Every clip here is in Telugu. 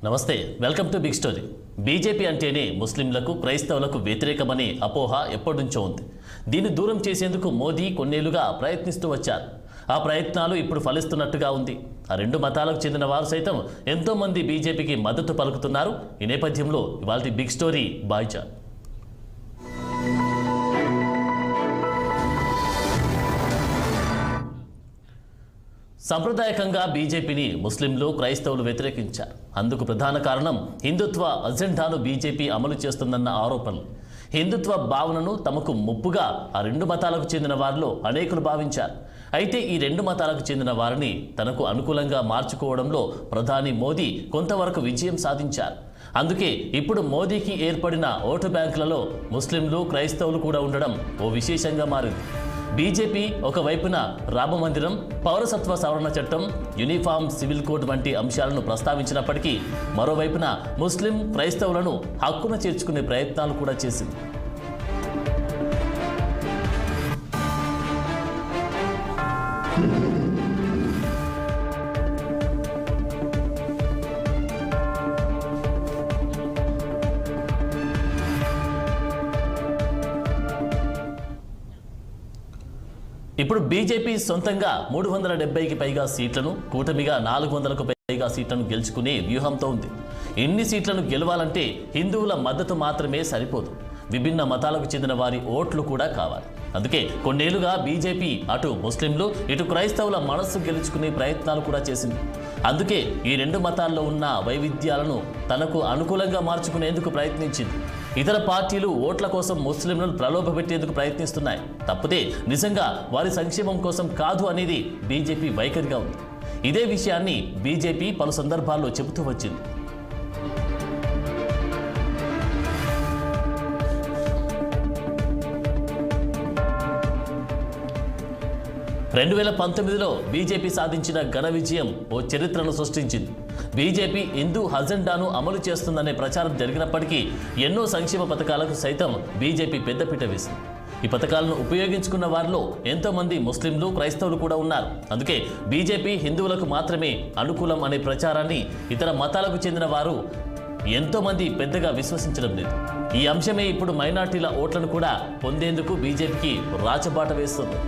నమస్తే, welcome to Big Story. BJP అంటేనే ముస్లింలకు, క్రైస్తవులకు వ్యతిరేకమనే అపోహ ఎప్పటినుంచో ఉంది. దీన్ని దూరం చేసేందుకు మోదీ కొన్నేళ్లుగా ప్రయత్నిస్తూ వచ్చారు. ఆ ప్రయత్నాలు ఇప్పుడు ఫలిస్తున్నట్టుగా ఉంది. ఆ రెండు మతాలకు చెందిన వారు సైతం ఎంతో మంది బీజేపీకి మద్దతు పలుకుతున్నారు. ఈ నేపథ్యంలో ఇవాల్టి బిగ్ స్టోరీ బాయ్చా. సంప్రదాయకంగా బీజేపీని ముస్లింలు, క్రైస్తవులు వ్యతిరేకించారు. అందుకు ప్రధాన కారణం హిందుత్వ అజెండాను బీజేపీ అమలు చేస్తుందన్న ఆరోపణలు. హిందుత్వ భావనను తమకు ముప్పుగా ఆ రెండు మతాలకు చెందిన వారిలో అనేకులు భావించారు. అయితే ఈ రెండు మతాలకు చెందిన వారిని తనకు అనుకూలంగా మార్చుకోవడంలో ప్రధాని మోదీ కొంతవరకు విజయం సాధించారు. అందుకే ఇప్పుడు మోదీకి ఏర్పడిన ఓటు బ్యాంకులలో ముస్లింలు, క్రైస్తవులు కూడా ఉండడం ఓ విశేషంగా మారింది. బీజేపీ ఒకవైపున రామమందిరం, పౌరసత్వ సవరణ చట్టం, యూనిఫామ్ సివిల్ కోడ్ వంటి అంశాలను ప్రస్తావించినప్పటికీ మరోవైపున ముస్లిం, క్రైస్తవులను హక్కున చేర్చుకునే ప్రయత్నాలు కూడా చేసింది. ఇప్పుడు బీజేపీ సొంతంగా 370కి పైగా సీట్లను, కూటమిగా 400కు పైగా సీట్లను గెలుచుకునే వ్యూహంతో ఉంది. ఇన్ని సీట్లను గెలవాలంటే హిందువుల మద్దతు మాత్రమే సరిపోదు. విభిన్న మతాలకు చెందిన వారి ఓట్లు కూడా కావాలి. అందుకే కొన్నేళ్లుగా బీజేపీ అటు ముస్లింలు, ఇటు క్రైస్తవుల మనస్సు గెలుచుకునే ప్రయత్నాలు కూడా చేసింది. అందుకే ఈ రెండు మతాల్లో ఉన్న వైవిధ్యాలను తనకు అనుకూలంగా మార్చుకునేందుకు ప్రయత్నించింది. ఇతర పార్టీలు ఓట్ల కోసం ముస్లింలను ప్రలోభపెట్టేందుకు ప్రయత్నిస్తున్నాయి. తప్పితే నిజంగా వారి సంక్షేమం కోసం కాదు అనేది బీజేపీ వైఖరిగా ఉంది. ఇదే విషయాన్ని బీజేపీ పలు సందర్భాల్లో చెబుతూ వచ్చింది. 2019లో బీజేపీ సాధించిన ఘన విజయం ఓ చరిత్రను సృష్టించింది. బీజేపీ హిందూ అజెండాను అమలు చేస్తుందనే ప్రచారం జరిగినప్పటికీ ఎన్నో సంక్షేమ పథకాలకు సైతం బీజేపీ పెద్దపీట వేసింది. ఈ పథకాలను ఉపయోగించుకున్న వారిలో ఎంతో మంది ముస్లింలు, క్రైస్తవులు కూడా ఉన్నారు. అందుకే బీజేపీ హిందువులకు మాత్రమే అనుకూలం అనే ప్రచారాన్ని ఇతర మతాలకు చెందిన వారు ఎంతో మంది పెద్దగా విశ్వసించడం లేదు. ఈ అంశమే ఇప్పుడు మైనార్టీల ఓట్లను కూడా పొందేందుకు బీజేపీకి రాచబాట వేస్తుంది.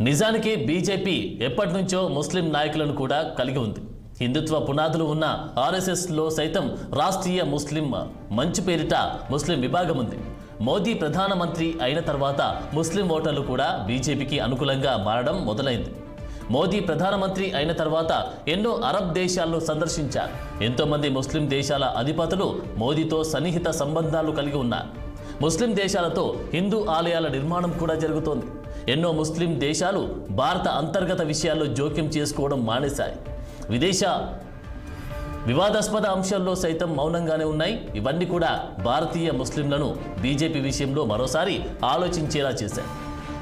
నిజానికి బీజేపీ ఎప్పటి నుంచో ముస్లిం నాయకులను కూడా కలిగి ఉంది. హిందుత్వ పునాదులు ఉన్న ఆర్ఎస్ఎస్లో సైతం రాష్ట్రీయ ముస్లిం మంచు పేరిట ముస్లిం విభాగం ఉంది. మోదీ ప్రధానమంత్రి అయిన తర్వాత ముస్లిం ఓటర్లు కూడా బీజేపీకి అనుకూలంగా మారడం మొదలైంది. మోదీ ప్రధానమంత్రి అయిన తర్వాత ఎన్నో అరబ్ దేశాలను సందర్శించారు. ఎంతోమంది ముస్లిం దేశాల అధిపతులు మోదీతో సన్నిహిత సంబంధాలు కలిగి ఉన్నారు. ముస్లిం దేశాలతో హిందూ ఆలయాల నిర్మాణం కూడా జరుగుతోంది. ఎన్నో ముస్లిం దేశాలు భారత అంతర్గత విషయాల్లో జోక్యం చేసుకోవడం మానేశాయి. వివాదాస్పద అంశాల్లో సైతం మౌనంగానే ఉన్నాయి. ఇవన్నీ కూడా భారతీయ ముస్లింలను బీజేపీ విషయంలో మరోసారి ఆలోచించేలా చేశాయి.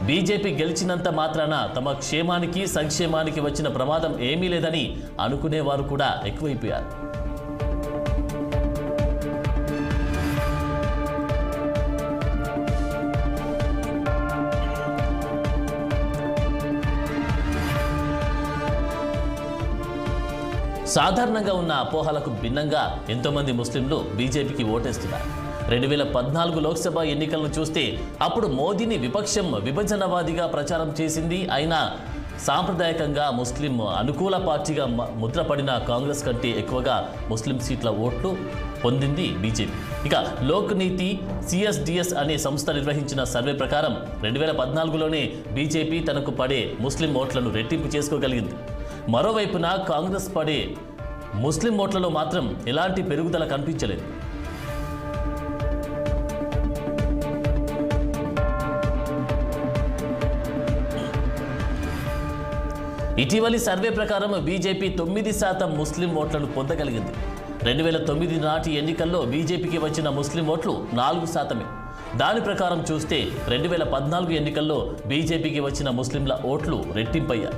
బీజేపీ గెలిచినంత మాత్రాన తమ క్షేమానికి, సంక్షేమానికి వచ్చిన ప్రమాదం ఏమీ లేదని అనుకునేవారు కూడా ఎక్కువైపోయారు. సాధారణంగా ఉన్న అపోహలకు భిన్నంగా ఎంతోమంది ముస్లింలు బీజేపీకి ఓటేస్తున్నారు. 2014 లోక్సభ ఎన్నికలను చూస్తే అప్పుడు మోదీని విపక్షం విభజనవాదిగా ప్రచారం చేసింది. అయినా సాంప్రదాయకంగా ముస్లిం అనుకూల పార్టీగా ముద్రపడిన కాంగ్రెస్ కంటే ఎక్కువగా ముస్లిం సీట్ల ఓట్లు పొందింది బీజేపీ. ఇక లోక్ నీతి సిఎస్డిఎస్ అనే సంస్థ నిర్వహించిన సర్వే ప్రకారం 2014లోనే బీజేపీ తనకు పడే ముస్లిం ఓట్లను రెట్టింపు చేసుకోగలిగింది. మరోవైపున కాంగ్రెస్ పడే ముస్లిం ఓట్లలో మాత్రం ఎలాంటి పెరుగుదల కనిపించలేదు. ఇటీవలి సర్వే ప్రకారం బీజేపీ 9% ముస్లిం ఓట్లను పొందగలిగింది. 2009 నాటి ఎన్నికల్లో బీజేపీకి వచ్చిన ముస్లిం ఓట్లు 4%. దాని ప్రకారం చూస్తే 2014 ఎన్నికల్లో బీజేపీకి వచ్చిన ముస్లింల ఓట్లు రెట్టింపయ్యాయి.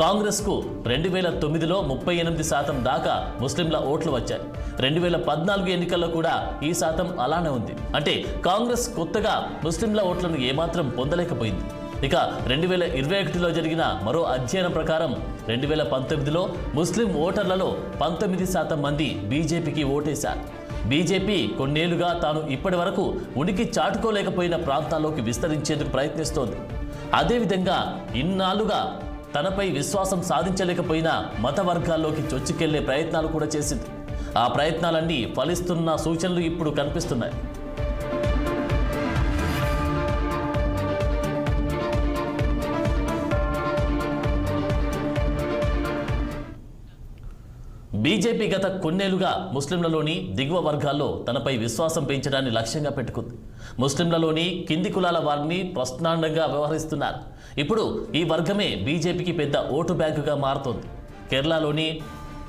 కాంగ్రెస్కు 2009లో 38% దాకా ముస్లింల ఓట్లు వచ్చాయి. 2014 ఎన్నికల్లో కూడా ఈ శాతం అలానే ఉంది. అంటే కాంగ్రెస్ కొత్తగా ముస్లింల ఓట్లను ఏమాత్రం పొందలేకపోయింది. ఇక 2021లో జరిగిన మరో అధ్యయనం ప్రకారం 2019లో ముస్లిం ఓటర్లలో 19% మంది బీజేపీకి ఓటేశారు. బీజేపీ కొన్నేళ్లుగా తాను ఇప్పటి వరకు ఉనికి చాటుకోలేకపోయిన ప్రాంతాల్లోకి విస్తరించేందుకు ప్రయత్నిస్తోంది. అదేవిధంగా ఇన్నాళ్లుగా తనపై విశ్వాసం సాధించలేకపోయిన మత వర్గాల్లోకి చొచ్చుకెళ్లే ప్రయత్నాలు కూడా చేసింది. ఆ ప్రయత్నాలన్నీ ఫలిస్తున్న సూచనలు ఇప్పుడు కనిపిస్తున్నాయి. బీజేపీ గత కొన్నేళ్లుగా ముస్లింలలోని దిగువ వర్గాల్లో తనపై విశ్వాసం పెంచడాన్ని లక్ష్యంగా పెట్టుకుంది. ముస్లింలలోని కింది కులాల వారిని ప్రశ్నాండంగా వ్యవహరిస్తున్నారు. ఇప్పుడు ఈ వర్గమే బీజేపీకి పెద్ద ఓటు బ్యాంకుగా మారుతోంది. కేరళలోని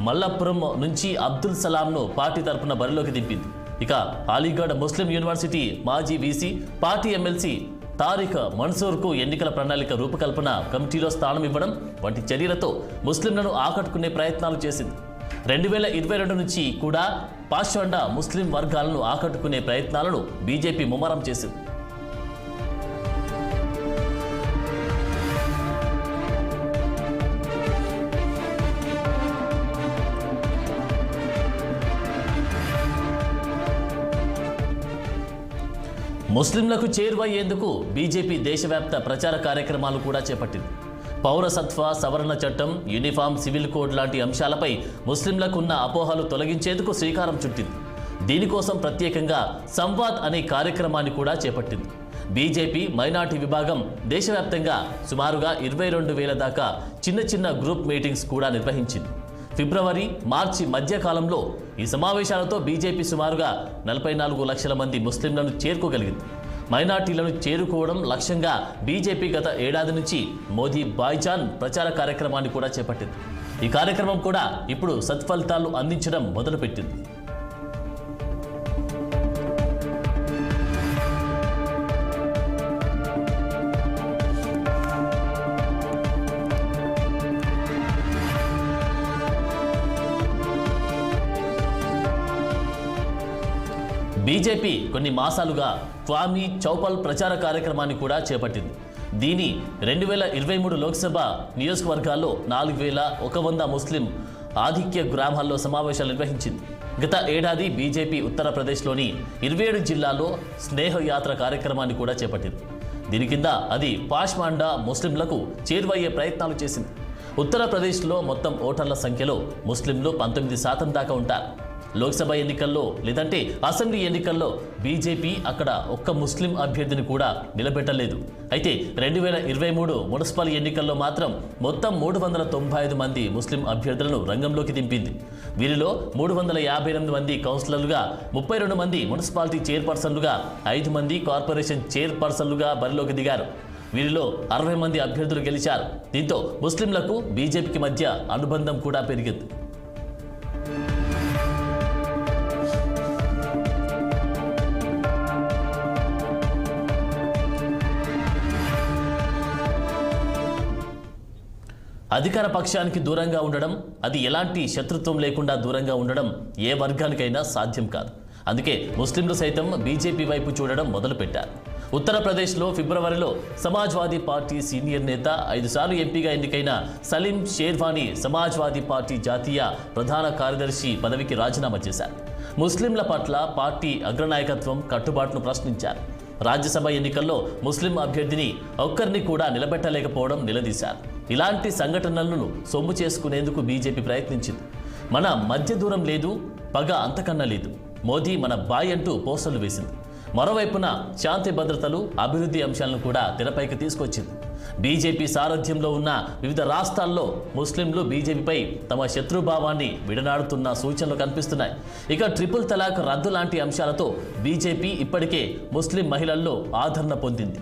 మల్లప్పురం నుంచి అబ్దుల్ సలాంను పార్టీ తరపున బరిలోకి దింపింది. ఇక అలీగఢ్ ముస్లిం యూనివర్సిటీ మాజీ వీసీ, పార్టీ ఎమ్మెల్సీ తారిక్ మన్సూర్కు ఎన్నికల ప్రణాళిక రూపకల్పన కమిటీలో స్థానం ఇవ్వడం వంటి చర్యలతో ముస్లింలను ఆకట్టుకునే ప్రయత్నాలు చేసింది. 2022 నుంచి కూడా పాషాండ ముస్లిం వర్గాలను ఆకట్టుకునే ప్రయత్నాలను బీజేపీ ముమ్మరం చేసింది. ముస్లింలకు చేరువయ్యేందుకు బీజేపీ దేశవ్యాప్త ప్రచార కార్యక్రమాలు కూడా చేపట్టింది. పౌరసత్వ సవరణ చట్టం, యూనిఫామ్ సివిల్ కోడ్ లాంటి అంశాలపై ముస్లింలకు ఉన్న అపోహలు తొలగించేందుకు శ్రీకారం చుట్టింది. దీనికోసం ప్రత్యేకంగా సంవాద్ అనే కార్యక్రమాన్ని కూడా చేపట్టింది. బీజేపీ మైనార్టీ విభాగం దేశవ్యాప్తంగా సుమారుగా 22,000 దాకా చిన్న గ్రూప్ మీటింగ్స్ కూడా నిర్వహించింది. ఫిబ్రవరి, మార్చి మధ్యకాలంలో ఈ సమావేశాలతో బీజేపీ సుమారుగా 44 లక్షల మంది ముస్లింలను చేరుకోగలిగింది. మైనార్టీలను చేరుకోవడం లక్ష్యంగా బీజేపీ గత ఏడాది నుంచి మోదీ భాయిజాన్ ప్రచార కార్యక్రమాన్ని కూడా చేపట్టింది. ఈ కార్యక్రమం కూడా ఇప్పుడు సత్ఫలితాలు అందించడం మొదలుపెట్టింది. బీజేపీ కొన్ని మాసాలుగా క్వామీ చౌపల్ ప్రచార కార్యక్రమాన్ని కూడా చేపట్టింది. దీని 2023 లోక్సభ నియోజకవర్గాల్లో 4,100 ముస్లిం ఆధిక్య గ్రామాల్లో సమావేశాలు నిర్వహించింది. గత ఏడాది బీజేపీ ఉత్తరప్రదేశ్లోని 27 జిల్లాల్లో స్నేహయాత్ర కార్యక్రమాన్ని కూడా చేపట్టింది. దీని కింద అది పాష్మాండా ముస్లింలకు చేరువయ్యే ప్రయత్నాలు చేసింది. ఉత్తరప్రదేశ్లో మొత్తం ఓటర్ల సంఖ్యలో ముస్లింలు 19% దాకా ఉంటారు. లోక్సభ ఎన్నికల్లో లేదంటే అసెంబ్లీ ఎన్నికల్లో బీజేపీ అక్కడ ఒక్క ముస్లిం అభ్యర్థిని కూడా నిలబెట్టలేదు. అయితే 2023 మున్సిపల్ ఎన్నికల్లో మాత్రం మొత్తం 395 మంది ముస్లిం అభ్యర్థులను రంగంలోకి దింపింది. వీరిలో 358 మంది కౌన్సిలర్లుగా, 32 మంది మున్సిపాలిటీ చైర్పర్సన్లుగా, 5 మంది కార్పొరేషన్ చైర్పర్సన్లుగా బరిలోకి దిగారు. వీరిలో 60 మంది అభ్యర్థులు గెలిచారు. దీంతో ముస్లింలకు బీజేపీకి మధ్య అనుబంధం కూడా పెరిగింది. అధికార పక్షానికి దూరంగా ఉండడం, అది ఎలాంటి శత్రుత్వం లేకుండా దూరంగా ఉండడం ఏ వర్గానికైనా సాధ్యం కాదు. అందుకే ముస్లింలు సైతం బీజేపీ వైపు చూడడం మొదలుపెట్టారు. ఉత్తరప్రదేశ్లో ఫిబ్రవరిలో సమాజ్వాదీ పార్టీ సీనియర్ నేత, 5 సార్లు ఎంపీగా ఎన్నికైన సలీం షేర్వానీ సమాజ్వాదీ పార్టీ జాతీయ ప్రధాన కార్యదర్శి పదవికి రాజీనామా చేశారు. ముస్లింల పట్ల పార్టీ అగ్రనాయకత్వం కట్టుబాటును ప్రశ్నించారు. రాజ్యసభ ఎన్నికల్లో ముస్లిం అభ్యర్థిని ఒక్కరిని కూడా నిలబెట్టలేకపోవడం నిలదీశారు. ఇలాంటి సంఘటనలను సొమ్ము చేసుకునేందుకు బీజేపీ ప్రయత్నించింది. మన మధ్య దూరం లేదు, పగ అంతకన్నా లేదు, మోదీ మన బాయ్ అంటూ పోస్టర్లు వేసింది. మరోవైపున శాంతి భద్రతలు, అభివృద్ధి అంశాలను కూడా తెరపైకి తీసుకొచ్చింది. బీజేపీ సారథ్యంలో ఉన్న వివిధ రాష్ట్రాల్లో ముస్లింలు బీజేపీపై తమ శత్రుభావాన్ని విడనాడుతున్న సూచనలు కనిపిస్తున్నాయి. ఇక ట్రిపుల్ తలాక్ రద్దు లాంటి అంశాలతో బీజేపీ ఇప్పటికే ముస్లిం మహిళల్లో ఆదరణ పొందింది.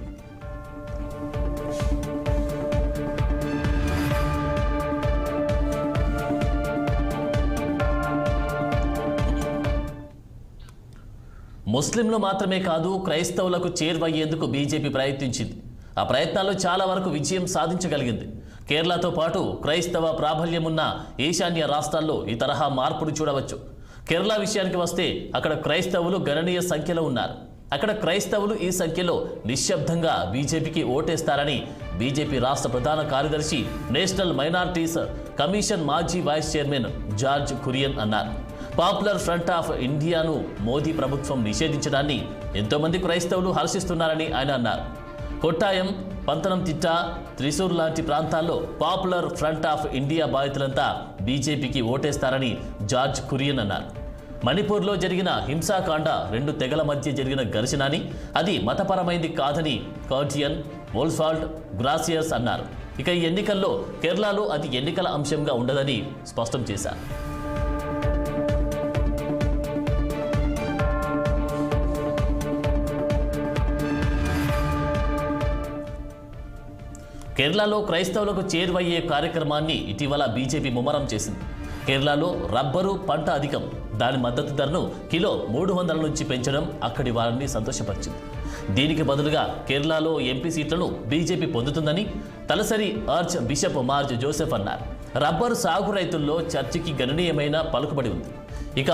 ముస్లింలు మాత్రమే కాదు, క్రైస్తవులకు చేరువయ్యేందుకు బీజేపీ ప్రయత్నించింది. ఆ ప్రయత్నాల్లో చాలా వరకు విజయం సాధించగలిగింది. కేరళతో పాటు క్రైస్తవ ప్రాబల్యమున్న ఈశాన్య రాష్ట్రాల్లో ఈ తరహా మార్పును చూడవచ్చు. కేరళ విషయానికి వస్తే అక్కడ క్రైస్తవులు గణనీయ సంఖ్యలో ఉన్నారు. అక్కడ క్రైస్తవులు ఈ సంఖ్యలో నిశ్శబ్దంగా బీజేపీకి ఓటేస్తారని బీజేపీ రాష్ట్ర ప్రధాన కార్యదర్శి నేషనల్ మైనారిటీస్ కమిషన్ మాజీ వైస్ చైర్మన్ జార్జ్ కురియన్ అన్నారు. పాపులర్ ఫ్రంట్ ఆఫ్ ఇండియాను మోదీ ప్రభుత్వం నిషేధించడాన్ని ఎంతోమంది క్రైస్తవులు హర్షిస్తున్నారని ఆయన అన్నారు. కొట్టాయం, పంతనంతిట్ట, త్రిశూర్ లాంటి ప్రాంతాల్లో పాపులర్ ఫ్రంట్ ఆఫ్ ఇండియా బాధితులంతా బీజేపీకి ఓటేస్తారని జార్జ్ కురియన్ అన్నారు. మణిపూర్లో జరిగిన హింసాకాండ 2 తెగల మధ్య జరిగిన ఘర్షణ అని, అది మతపరమైంది కాదని కార్డియన్, వోల్స్వాల్డ్, గ్రాసియస్ అన్నారు. ఇక ఈ ఎన్నికల్లో కేరళలో అది ఎన్నికల అంశంగా ఉండదని స్పష్టం చేశారు. కేరళలో క్రైస్తవులకు చేరువయ్యే కార్యక్రమాన్ని ఇటీవల బీజేపీ ముమ్మరం చేసింది. కేరళలో రబ్బరు పంట అధికం. దాని మద్దతు ధరను కిలో 300 నుంచి పెంచడం అక్కడి వారిని సంతోషపరిచింది. దీనికి బదులుగా కేరళలో ఎంపీ సీట్లను బీజేపీ పొందుతుందని తలసరి ఆర్చ్ బిషప్ మార్జ్ జోసెఫ్ అన్నారు. రబ్బరు సాగు రైతుల్లో చర్చికి గణనీయమైన పలుకుబడి ఉంది. ఇక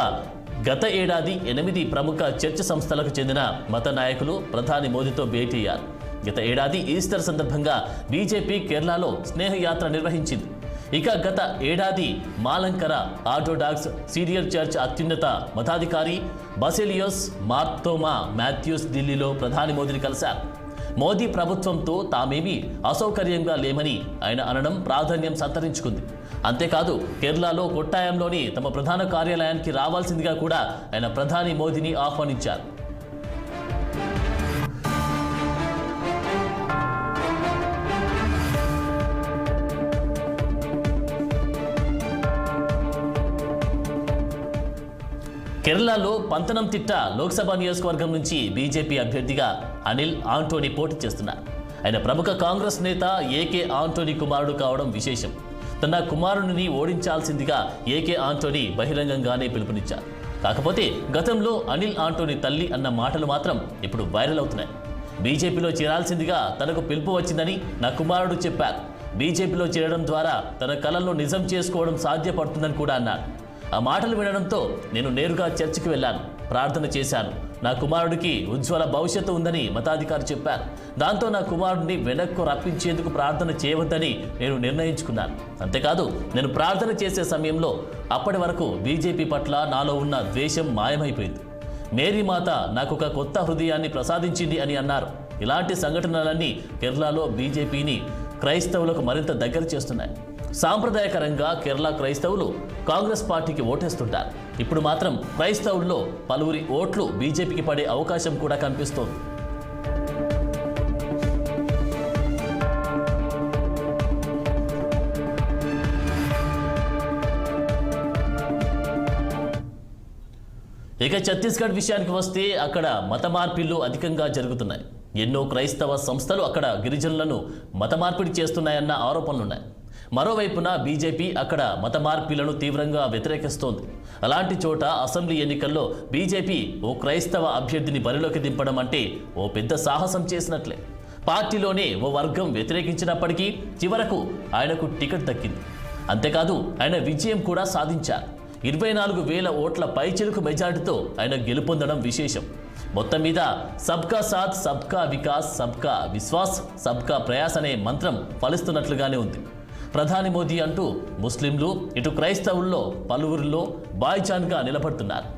గత ఏడాది 8 ప్రముఖ చర్చ్ సంస్థలకు చెందిన మత నాయకులు ప్రధాని మోదీతో భేటీ అయ్యారు. గత ఏడాది ఈస్టర్ సందర్భంగా బీజేపీ కేరళలో స్నేహయాత్ర నిర్వహించింది. ఇక గత ఏడాది మాలంకర ఆర్థోడాక్స్ సీరియల్ చర్చ్ అత్యున్నత మతాధికారి బసిలియోస్ మార్తోమా మాథ్యూస్ ఢిల్లీలో ప్రధాని మోదీని కలిశారు. మోదీ ప్రభుత్వంతో తామేమీ అసౌకర్యంగా లేమని ఆయన అనడం ప్రాధాన్యం సంతరించుకుంది. అంతేకాదు కేరళలో కొట్టాయంలోని తమ ప్రధాన కార్యాలయానికి రావాల్సిందిగా కూడా ఆయన ప్రధాని మోదీని ఆహ్వానించారు. కేరళలో పంతనంతిట్ట లోక్సభ నియోజకవర్గం నుంచి బీజేపీ అభ్యర్థిగా అనిల్ ఆంటోనీ పోటీ చేస్తున్నారు. ఆయన ప్రముఖ కాంగ్రెస్ నేత ఏకే ఆంటోనీ కుమారుడు కావడం విశేషం. తన కుమారుడిని ఓడించాల్సిందిగా ఏకే ఆంటోనీ బహిరంగంగానే పిలుపునిచ్చారు. కాకపోతే గతంలో అనిల్ ఆంటోనీ తల్లి అన్న మాటలు మాత్రం ఇప్పుడు వైరల్ అవుతున్నాయి. బీజేపీలో చేరాల్సిందిగా తనకు పిలుపు వచ్చిందని నా కుమారుడు చెప్పారు. బీజేపీలో చేరడం ద్వారా తన కలల్లో నిజం చేసుకోవడం సాధ్యపడుతుందని కూడా అన్నారు. ఆ మాటలు వినడంతో నేను నేరుగా చర్చికి వెళ్ళాను, ప్రార్థన చేశాను. నా కుమారుడికి ఉజ్వల భవిష్యత్తు ఉందని మతాధికారి చెప్పారు. దాంతో నా కుమారుడిని వెనక్కు రప్పించేందుకు ప్రార్థన చేయవద్దని నేను నిర్ణయించుకున్నాను. అంతేకాదు నేను ప్రార్థన చేసే సమయంలో అప్పటి వరకు బీజేపీ పట్ల నాలో ఉన్న ద్వేషం మాయమైపోయింది. మేరీ మాత నాకు ఒక కొత్త హృదయాన్ని ప్రసాదించింది అని అన్నారు. ఇలాంటి సంఘటనలన్నీ కేరళలో బీజేపీని క్రైస్తవులకు మరింత దగ్గర చేస్తున్నాయి. సాంప్రదాయకరంగా కేరళ క్రైస్తవులు కాంగ్రెస్ పార్టీకి ఓటేస్తుంటారు. ఇప్పుడు మాత్రం క్రైస్తవుల్లో పలువురి ఓట్లు బీజేపీకి పడే అవకాశం కూడా కనిపిస్తోంది. ఇక ఛత్తీస్గఢ్ విషయానికి వస్తే అక్కడ మత మార్పిళ్లు అధికంగా జరుగుతున్నాయి. ఎన్నో క్రైస్తవ సంస్థలు అక్కడ గిరిజనులను మత మార్పిడి చేస్తున్నాయన్న ఆరోపణలున్నాయి. మరోవైపున బీజేపీ అక్కడ మత మార్పిళ్లను తీవ్రంగా వ్యతిరేకిస్తోంది. అలాంటి చోట అసెంబ్లీ ఎన్నికల్లో బీజేపీ ఓ క్రైస్తవ అభ్యర్థిని బరిలోకి దింపడం అంటే ఓ పెద్ద సాహసం చేసినట్లే. పార్టీలోనే ఓ వర్గం వ్యతిరేకించినప్పటికీ చివరకు ఆయనకు టికెట్ దక్కింది. అంతేకాదు ఆయన విజయం కూడా సాధించారు. 24,000 ఓట్ల పైచిలుకు మెజార్టీతో ఆయన గెలుపొందడం విశేషం. మొత్తం మీద సబ్కా సాథ్, సబ్కా వికాస్, సబ్కా విశ్వాస్, సబ్కా ప్రయాస్ అనే మంత్రం ఫలిస్తున్నట్లుగానే ఉంది. ప్రధాని మోదీ అంటూ ముస్లింలు, ఇటు క్రైస్తవుల్లో పలువురిలో బాయ్జాన్గా నిలబడుతున్నారు.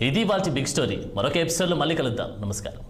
ఇది వాటి బిగ్ స్టోరీ. మరొక ఎపిసోడ్లో మళ్ళీ కలుద్దాం. నమస్కారం.